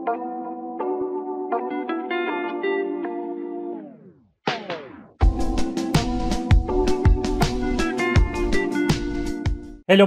Hello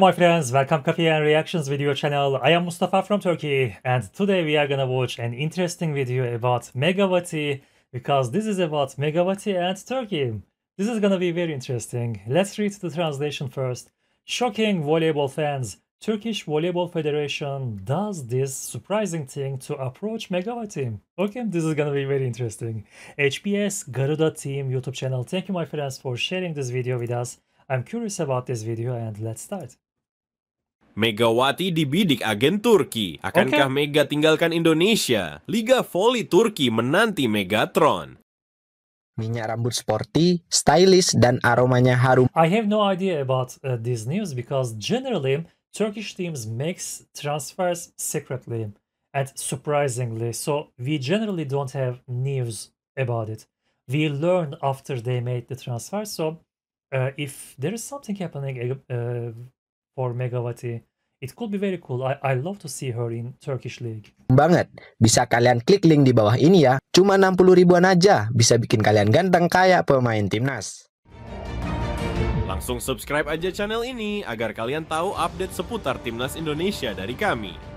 my friends, welcome Coffee and Reactions video channel. I am Mustafa from Turkey and today we are gonna watch an interesting video about Megawati because this is about Megawati and Turkey. This is gonna be very interesting. Let's read the translation first. Shocking volleyball fans. Turkish Volleyball Federation does this surprising thing to approach Megawati. Okay, this is gonna be very interesting. HBS Garuda Team YouTube channel. Thank you my friends for sharing this video with us. I'm curious about this video and let's start. Megawati dibidik agen Turki. Akankah Mega tinggalkan Indonesia? Liga Voli Turki menanti Megatron. Minyak rambut sporty, stylish, dan aromanya harum. I have no idea about this news because generally Turkish teams makes transfers secretly and surprisingly. So we generally don't have news about it. We learn after they made the transfer. So if there is something happening for Megawati, it could be very cool. I love to see her in Turkish League. Banget. Bisa kalian klik link di bawah ini ya. Cuma 60 ribuan aja. Bisa bikin kalian ganteng kayak pemain timnas. Langsung subscribe aja channel ini agar kalian tahu update seputar timnas Indonesia dari kami.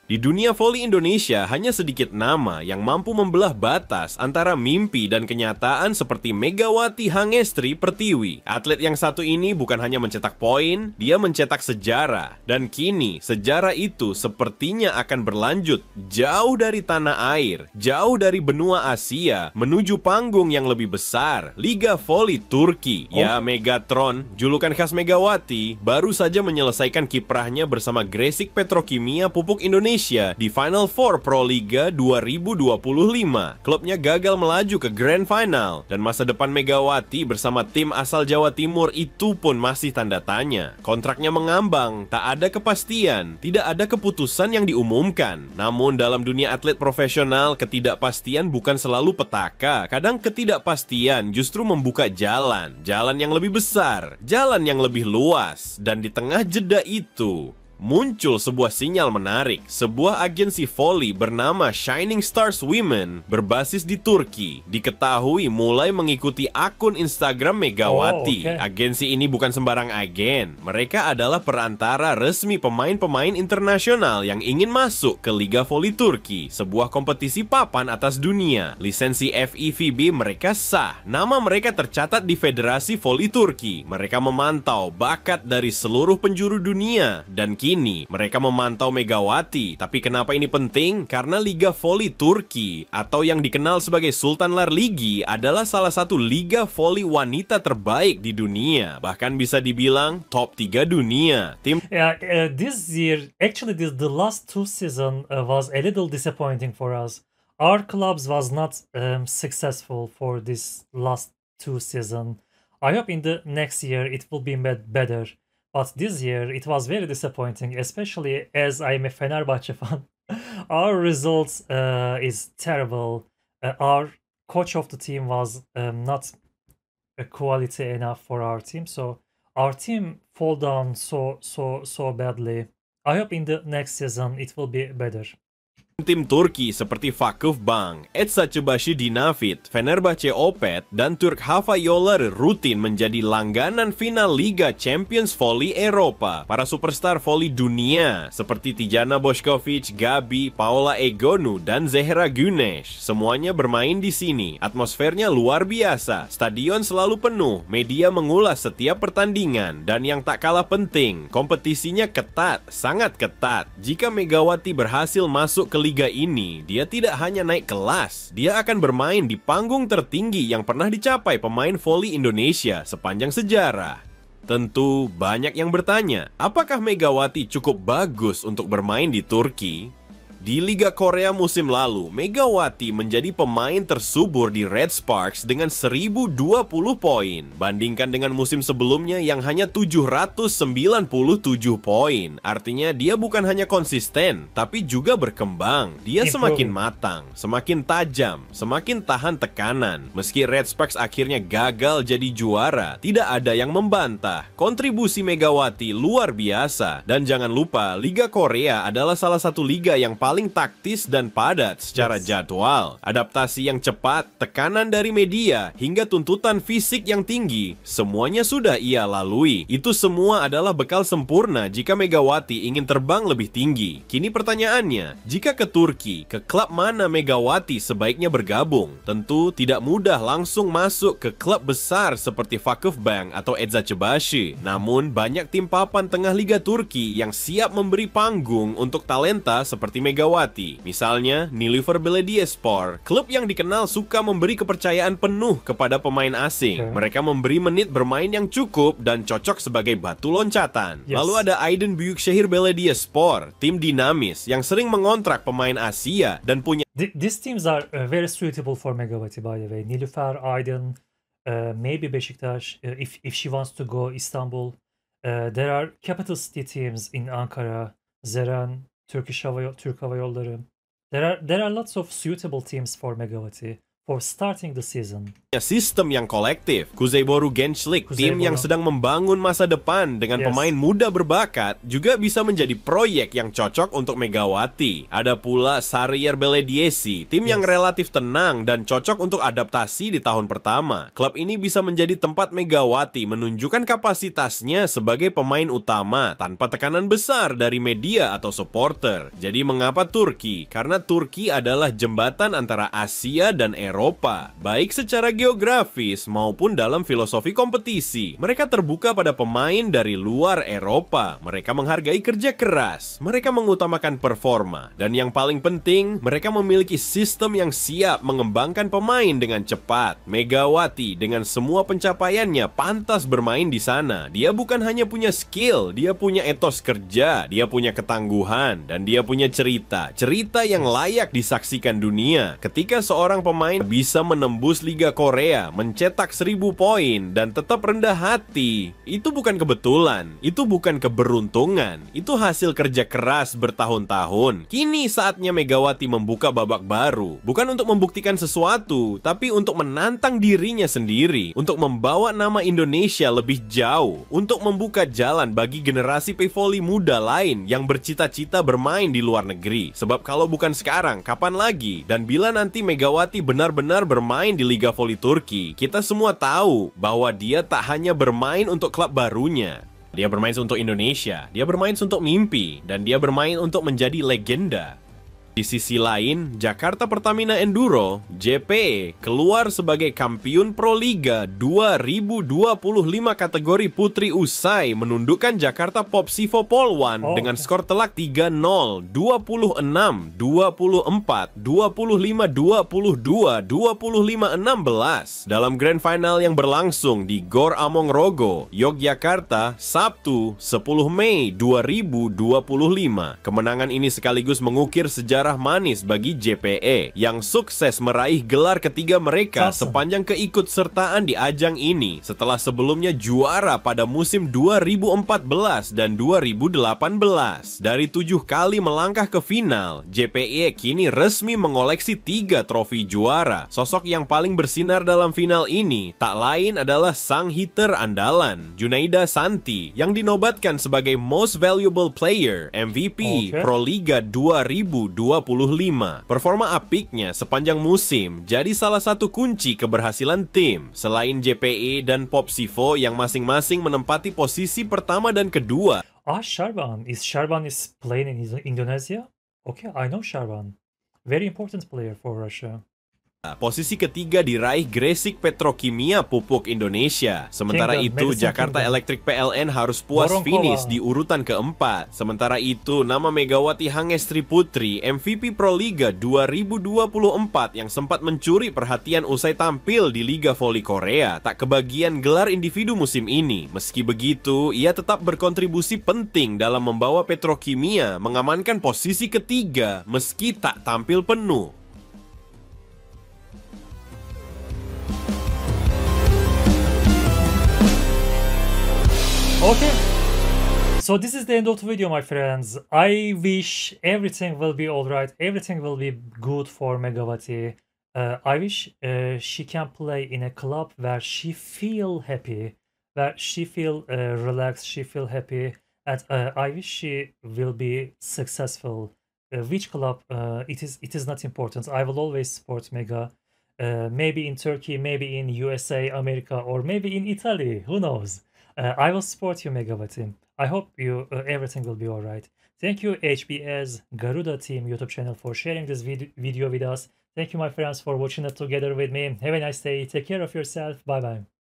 Di dunia voli Indonesia, hanya sedikit nama yang mampu membelah batas antara mimpi dan kenyataan seperti Megawati Hangestri Pertiwi. Atlet yang satu ini bukan hanya mencetak poin, dia mencetak sejarah. Dan kini, sejarah itu sepertinya akan berlanjut jauh dari tanah air, jauh dari benua Asia, menuju panggung yang lebih besar, Liga Voli Turki. Ya, Megatron, julukan khas Megawati, baru saja menyelesaikan kiprahnya bersama Gresik Petrokimia Pupuk Indonesia di Final Four Pro Liga 2025. Klubnya gagal melaju ke Grand Final dan masa depan Megawati bersama tim asal Jawa Timur itu pun masih tanda tanya. Kontraknya mengambang, tak ada kepastian, tidak ada keputusan yang diumumkan. Namun dalam dunia atlet profesional, ketidakpastian bukan selalu petaka. Kadang ketidakpastian justru membuka jalan yang lebih besar, jalan yang lebih luas. Dan di tengah jeda itu muncul sebuah sinyal menarik. Sebuah agensi voli bernama Shining Stars Women berbasis di Turki diketahui mulai mengikuti akun Instagram Megawati. Agensi ini bukan sembarang agen. Mereka adalah perantara resmi pemain-pemain internasional yang ingin masuk ke Liga Voli Turki, sebuah kompetisi papan atas dunia. Lisensi FIVB mereka sah. Nama mereka tercatat di Federasi Voli Turki. Mereka memantau bakat dari seluruh penjuru dunia dan kini mereka memantau Megawati. Tapi kenapa ini penting? Karena Liga Voli Turki atau yang dikenal sebagai Sultanlar Ligi adalah salah satu liga voli wanita terbaik di dunia. Bahkan bisa dibilang top 3 dunia. This year, actually the last two season was a little disappointing for us. Our clubs was not successful for this last two season. I hope in the next year it will be better. But this year, it was very disappointing, especially as I'm a Fenerbahce fan. Our results is terrible. Our coach of the team was not quality enough for our team. So our team fall down so badly. I hope in the next season, it will be better. Tim Turki seperti Vakıfbank, Eczacıbaşı Dinafit, Fenerbahce Opet, dan Türk Hava Yolları rutin menjadi langganan final Liga Champions Voli Eropa. Para superstar voli dunia seperti Tijana Bošković, Gabi, Paula Egonu, dan Zehra Güneş semuanya bermain di sini. Atmosfernya luar biasa, stadion selalu penuh, media mengulas setiap pertandingan, dan yang tak kalah penting, kompetisinya ketat, sangat ketat. Jika Megawati berhasil masuk ke liga ini, dia tidak hanya naik kelas, dia akan bermain di panggung tertinggi yang pernah dicapai pemain voli Indonesia sepanjang sejarah. Tentu banyak yang bertanya, apakah Megawati cukup bagus untuk bermain di Turki? Di Liga Korea musim lalu, Megawati menjadi pemain tersubur di Red Sparks dengan 1020 poin. Bandingkan dengan musim sebelumnya yang hanya 797 poin. Artinya dia bukan hanya konsisten, tapi juga berkembang. Dia semakin matang, semakin tajam, semakin tahan tekanan. Meski Red Sparks akhirnya gagal jadi juara, tidak ada yang membantah. Kontribusi Megawati luar biasa. Dan jangan lupa, Liga Korea adalah salah satu liga yang paling taktis dan padat secara jadwal. Adaptasi yang cepat, tekanan dari media, hingga tuntutan fisik yang tinggi, semuanya sudah ia lalui. Itu semua adalah bekal sempurna jika Megawati ingin terbang lebih tinggi. Kini pertanyaannya, jika ke Turki, ke klub mana Megawati sebaiknya bergabung? Tentu tidak mudah langsung masuk ke klub besar seperti Vakıfbank atau Eczacıbaşı. Namun, banyak tim papan tengah Liga Turki yang siap memberi panggung untuk talenta seperti Megawati. Misalnya, Nilüfer Belediyespor, klub yang dikenal suka memberi kepercayaan penuh kepada pemain asing. Mereka memberi menit bermain yang cukup dan cocok sebagai batu loncatan. Lalu ada Aydın Büyükşehir Belediyespor, tim dinamis yang sering mengontrak pemain Asia dan punya These teams are very suitable for Megawati, by the way. Nilüfer, Aydın, maybe Beşiktaş, if she wants to go Istanbul. There are capital city teams in Ankara, Zeren, Türk Hava Yolları. There are lots of suitable teams for Megawati for starting the season. sistem yang kolektif. Kuzeyboru Gençlik, tim yang sedang membangun masa depan dengan pemain muda berbakat, juga bisa menjadi proyek yang cocok untuk Megawati. Ada pula Sarıyer Belediyesi, tim yang relatif tenang dan cocok untuk adaptasi di tahun pertama. Klub ini bisa menjadi tempat Megawati menunjukkan kapasitasnya sebagai pemain utama tanpa tekanan besar dari media atau supporter. Jadi mengapa Turki? Karena Turki adalah jembatan antara Asia dan Eropa, baik secara geografis maupun dalam filosofi kompetisi. Mereka terbuka pada pemain dari luar Eropa. Mereka menghargai kerja keras. Mereka mengutamakan performa. Dan yang paling penting, mereka memiliki sistem yang siap mengembangkan pemain dengan cepat. Megawati dengan semua pencapaiannya pantas bermain di sana. Dia bukan hanya punya skill, dia punya etos kerja, dia punya ketangguhan, dan dia punya cerita. Cerita yang layak disaksikan dunia. Ketika seorang pemain bisa menembus Liga Korea, mencetak 1000 poin dan tetap rendah hati, itu bukan kebetulan, itu bukan keberuntungan, itu hasil kerja keras bertahun-tahun. Kini saatnya Megawati membuka babak baru, bukan untuk membuktikan sesuatu, tapi untuk menantang dirinya sendiri, untuk membawa nama Indonesia lebih jauh, untuk membuka jalan bagi generasi pevoli muda lain yang bercita-cita bermain di luar negeri. Sebab kalau bukan sekarang, kapan lagi? Dan bila nanti Megawati benar-benar bermain di Liga Voli Turki, kita semua tahu bahwa dia tak hanya bermain untuk klub barunya. Dia bermain untuk Indonesia, dia bermain untuk mimpi, dan dia bermain untuk menjadi legenda. Di sisi lain, Jakarta Pertamina Enduro, JPE, keluar sebagai kampiun Proliga 2025 kategori putri usai menundukkan Jakarta Popsivo Polwan dengan skor telak 3-0, 26, 24, 25, 22, 25, 16 dalam Grand Final yang berlangsung di Gor Amongrogo, Yogyakarta, Sabtu 10 Mei 2025. Kemenangan ini sekaligus mengukir sejarah manis bagi JPE yang sukses meraih gelar ketiga mereka sepanjang keikutsertaan di ajang ini setelah sebelumnya juara pada musim 2014 dan 2018. Dari 7 kali melangkah ke final, JPE kini resmi mengoleksi 3 trofi juara. Sosok yang paling bersinar dalam final ini tak lain adalah sang hitter andalan, Junaida Santi, yang dinobatkan sebagai Most Valuable Player MVP Proliga 2025. Performa apiknya sepanjang musim jadi salah satu kunci keberhasilan tim. Selain JPE dan Popsivo yang masing-masing menempati posisi pertama dan kedua. Sharban is playing in Indonesia? Okay, I know Sharban. Very important player for Russia. Posisi ketiga diraih Gresik Petrokimia Pupuk Indonesia. Sementara Kingdom, itu, Medicine Jakarta Kingdom. Electric PLN harus puas Borongkova. finish di urutan keempat. Sementara itu, nama Megawati Hangestri Putri, MVP Pro Liga 2024 yang sempat mencuri perhatian usai tampil di Liga Voli Korea, tak kebagian gelar individu musim ini. Meski begitu, ia tetap berkontribusi penting dalam membawa Petrokimia mengamankan posisi ketiga meski tak tampil penuh. Okay, so this is the end of the video, my friends. I wish everything will be alright, everything will be good for Megawati. I wish she can play in a club where she feel happy, where she feel relaxed, she feel happy, and I wish she will be successful. Which club? It is not important. I will always support Mega. Maybe in Turkey, maybe in USA, America, or maybe in Italy. Who knows? I will support you, Megawati. I hope you everything will be alright. Thank you, HBS Garuda Team YouTube channel, for sharing this video with us. Thank you, my friends, for watching it together with me. Have a nice day. Take care of yourself. Bye bye.